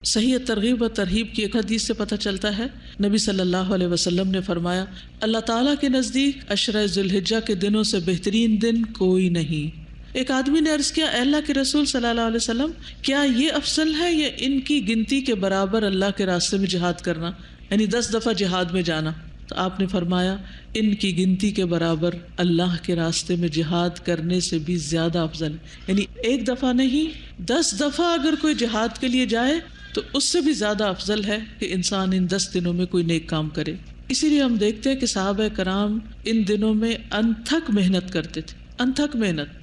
صحیح ترغیب و ترہیب کی ایک حدیث سے پتہ چلتا ہے، نبی صلی اللہ علیہ وسلم نے فرمایا، اللہ تعالیٰ کے نزدیک عشرہ ذی الحجہ کے دنوں سے بہترین دن کوئی نہیں۔ ایک آدمی نے عرض کیا، اے اللہ کے رسول صلی اللہ علیہ وسلم، کیا یہ افضل ہے یا ان کی گنتی کے برابر اللہ کے راستے میں جہاد کرنا، یعنی 10 دفعہ جہاد میں جانا؟ تو آپ نے فرمایا، ان کی گنتی کے برابر اللہ کے راستے میں جہاد کرنے سے بھی زیادہ افضل ہے، یعنی ایک دفعہ نہیں 10 دفعہ اگر کوئی جہاد کے لیے جائے تو اس سے بھی زیادہ افضل ہے کہ انسان ان 10 دنوں میں کوئی نیک کام کرے۔ اسی لیے ہم دیکھتے ہیں کہ صحابہ کرام ان دنوں میں انتھک محنت کرتے تھے، انتھک محنت۔